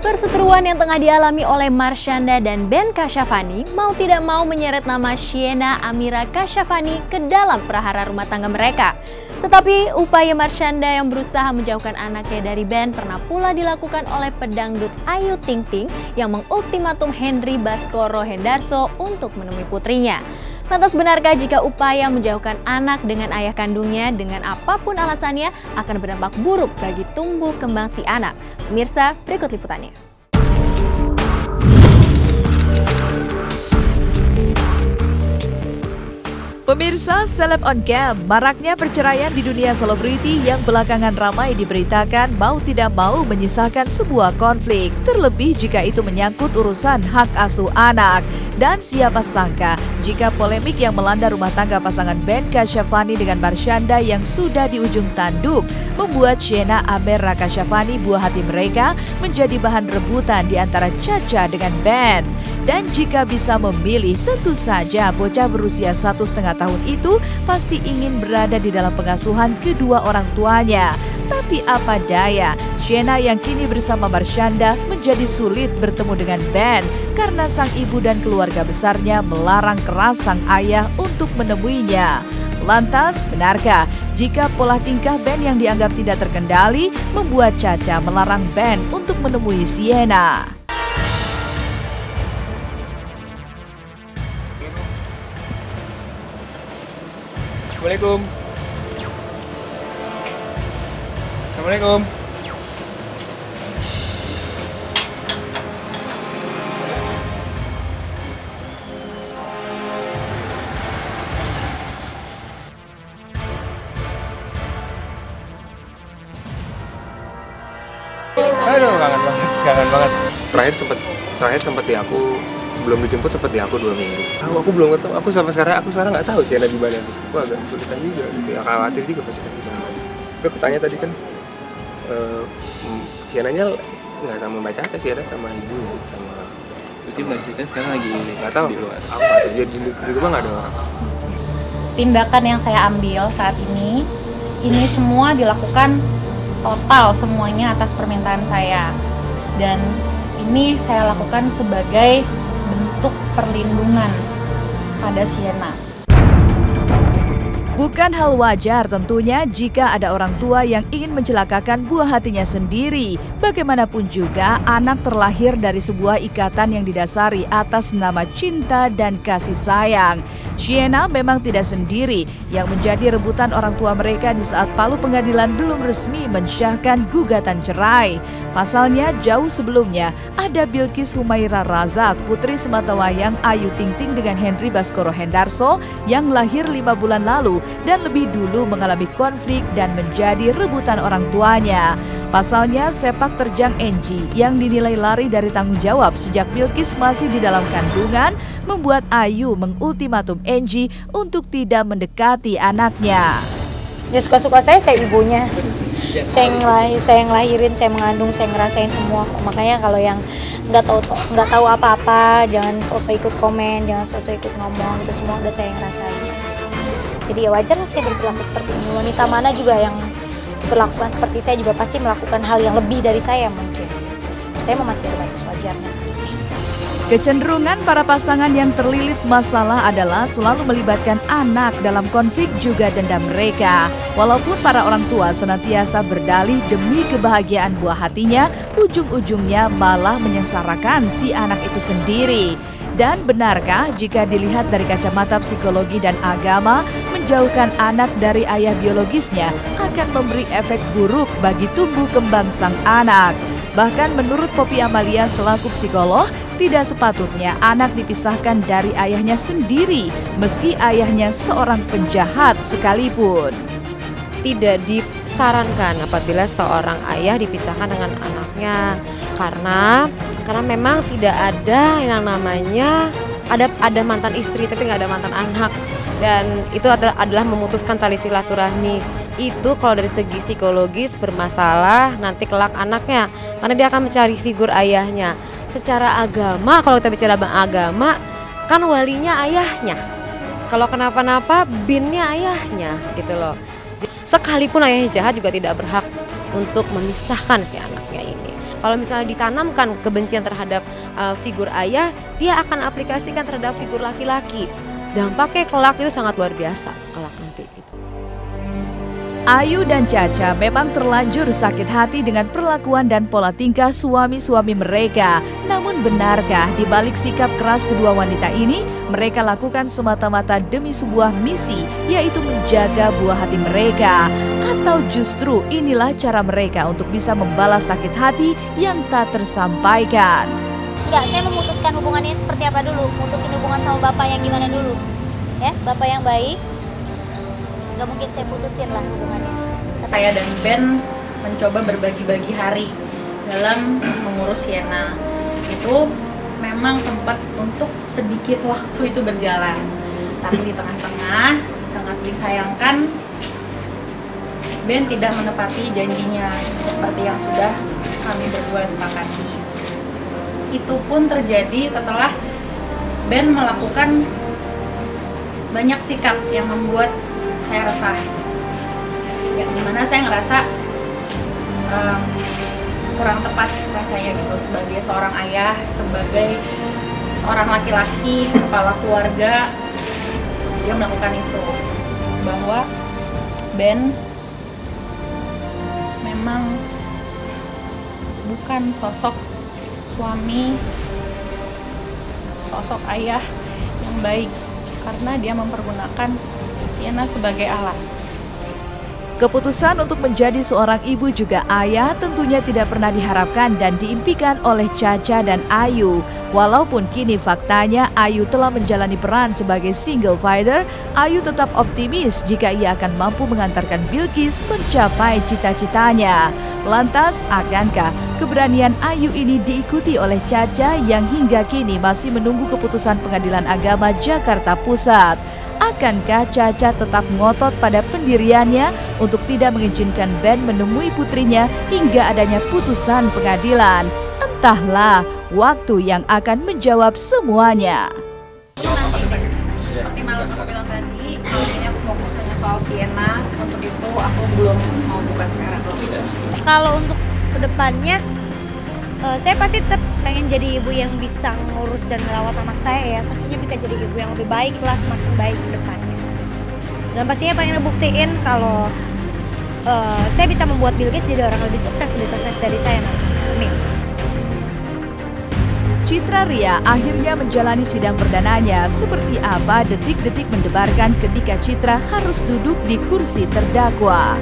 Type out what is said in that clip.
Perseteruan yang tengah dialami oleh Marshanda dan Ben Kasyafani mau tidak mau menyeret nama Sheena Amira Kasyafani ke dalam prahara rumah tangga mereka. Tetapi upaya Marshanda yang berusaha menjauhkan anaknya dari Ben pernah pula dilakukan oleh pedangdut Ayu Ting Ting yang mengultimatum Henry Baskoro Hendarso untuk menemui putrinya. Lantas benarkah jika upaya menjauhkan anak dengan ayah kandungnya dengan apapun alasannya akan berdampak buruk bagi tumbuh kembang si anak? Pemirsa, berikut liputannya. Pemirsa, seleb on cam, maraknya perceraian di dunia selebriti yang belakangan ramai diberitakan mau tidak mau menyisakan sebuah konflik, terlebih jika itu menyangkut urusan hak asuh anak. Dan siapa sangka jika polemik yang melanda rumah tangga pasangan Ben Kasyafani dengan Marshanda yang sudah di ujung tanduk membuat Sheena Amira Kasyafani buah hati mereka menjadi bahan rebutan di antara Caca dengan Ben. Dan jika bisa memilih, tentu saja bocah berusia 1,5 tahun itu pasti ingin berada di dalam pengasuhan kedua orang tuanya. Tapi apa daya, Sheena yang kini bersama Marshanda menjadi sulit bertemu dengan Ben karena sang ibu dan keluarga besarnya melarang keras sang ayah untuk menemuinya. Lantas, benarkah jika pola tingkah Ben yang dianggap tidak terkendali membuat Caca melarang Ben untuk menemui Sheena? Assalamualaikum. Assalamualaikum. Aduh, kangen banget. Terakhir sempat di aku belum dijemput, sempat di aku 2 minggu. Aku belum ketemu, aku sampai sekarang nggak tahu Sheena di mana nih. Wah, agak kesulitan juga gitu ya, khawatir juga pasti kan di mana. Tapi aku tanya tadi kan, Sheena-nya nggak sama Mbak Caca, Sheena sama ibu, sama. Jadi Mbak Caca sekarang lagi nggak tahu di luar. Aku nggak tahu, di rumah nggak ada orang. Tindakan yang saya ambil saat ini semua dilakukan total semuanya atas permintaan saya. Dan ini saya lakukan sebagai bentuk perlindungan pada Sheena. Bukan hal wajar tentunya jika ada orang tua yang ingin mencelakakan buah hatinya sendiri. Bagaimanapun juga anak terlahir dari sebuah ikatan yang didasari atas nama cinta dan kasih sayang. Sheena memang tidak sendiri yang menjadi rebutan orang tua mereka di saat palu pengadilan belum resmi mensyahkan gugatan cerai. Pasalnya jauh sebelumnya ada Bilqis Humaira Razak, putri sematawayang Ayu Ting Ting dengan Henry Baskoro Hendarso yang lahir 5 bulan lalu dan lebih dulu mengalami konflik dan menjadi rebutan orang tuanya. Pasalnya sepak terjang Enji yang dinilai lari dari tanggung jawab sejak Bilqis masih di dalam kandungan membuat Ayu mengultimatum Enji untuk tidak mendekati anaknya. Ya suka-suka saya ibunya. Saya yang lahirin, saya mengandung, saya ngerasain semua kok. Makanya kalau yang nggak tahu apa-apa, jangan sosok ikut komen, jangan sosok ikut ngomong, itu semua udah saya yang ngerasain. Jadi ya wajar lah saya berperilaku seperti ini. Wanita mana juga yang perlakuan seperti saya juga pasti melakukan hal yang lebih dari saya mungkin. Saya masih ada batas wajarnya. Kecenderungan para pasangan yang terlilit masalah adalah selalu melibatkan anak dalam konflik juga dendam mereka. Walaupun para orang tua senantiasa berdalih demi kebahagiaan buah hatinya, ujung-ujungnya malah menyengsarakan si anak itu sendiri. Dan benarkah jika dilihat dari kacamata psikologi dan agama, menjauhkan anak dari ayah biologisnya akan memberi efek buruk bagi tumbuh kembang sang anak? Bahkan menurut Poppy Amalia selaku psikolog, tidak sepatutnya anak dipisahkan dari ayahnya sendiri, meski ayahnya seorang penjahat sekalipun. Tidak disarankan apabila seorang ayah dipisahkan dengan anaknya, karena memang tidak ada yang namanya ada mantan istri tapi nggak ada mantan anak, dan itu adalah memutuskan tali silaturahmi. Itu kalau dari segi psikologis bermasalah nanti kelak anaknya, karena dia akan mencari figur ayahnya. Secara agama, kalau kita bicara agama kan walinya ayahnya, kalau kenapa-napa binnya ayahnya gitu loh. Sekalipun ayahnya jahat juga tidak berhak untuk memisahkan si anaknya ini. Kalau misalnya ditanamkan kebencian terhadap figur ayah, dia akan aplikasikan terhadap figur laki-laki. Dampaknya kelak itu sangat luar biasa kelak nanti gitu. Ayu dan Caca memang terlanjur sakit hati dengan perlakuan dan pola tingkah suami-suami mereka. Namun benarkah di balik sikap keras kedua wanita ini, mereka lakukan semata-mata demi sebuah misi, yaitu menjaga buah hati mereka? Atau justru inilah cara mereka untuk bisa membalas sakit hati yang tak tersampaikan? Enggak, saya memutuskan hubungannya seperti apa dulu. Mutusin hubungan sama bapak yang gimana dulu. Ya, bapak yang baik. Nggak mungkin saya putusin lah hubungannya. Saya dan Ben mencoba berbagi-bagi hari dalam mengurus Sienna. Itu memang sempat untuk sedikit waktu itu berjalan, tapi di tengah-tengah sangat disayangkan Ben tidak menepati janjinya seperti yang sudah kami berdua sepakati. Itu pun terjadi setelah Ben melakukan banyak sikap yang membuat saya resah, yang dimana saya ngerasa kurang tepat rasanya gitu sebagai seorang ayah, sebagai seorang laki-laki, kepala keluarga, dia melakukan itu. Bahwa Ben memang bukan sosok suami, sosok ayah yang baik, karena dia mempergunakan Sienna sebagai alat. Keputusan untuk menjadi seorang ibu juga ayah tentunya tidak pernah diharapkan dan diimpikan oleh Caca dan Ayu. Walaupun kini faktanya Ayu telah menjalani peran sebagai single fighter, Ayu tetap optimis jika ia akan mampu mengantarkan Bilqis mencapai cita-citanya. Lantas, akankah keberanian Ayu ini diikuti oleh Caca yang hingga kini masih menunggu keputusan Pengadilan Agama Jakarta Pusat? Akankah Caca tetap ngotot pada pendiriannya untuk tidak mengizinkan Ben menemui putrinya hingga adanya putusan pengadilan? Entahlah, waktu yang akan menjawab semuanya. Nanti deh, seperti malam aku bilang tadi, ini aku fokusnya soal Sienna. Untuk itu aku belum mau buka sekarang. Kalau untuk kedepannya, saya pasti tetap pengen jadi ibu yang bisa ngurus dan merawat anak saya ya. Pastinya bisa jadi ibu yang lebih baik lah, semakin baik ke depannya. Dan pastinya pengen ngebuktiin kalau saya bisa membuat Bilqis jadi orang lebih sukses dari saya nanti. Amin. Citra Ria akhirnya menjalani sidang perdananya. Seperti apa detik-detik mendebarkan ketika Citra harus duduk di kursi terdakwa?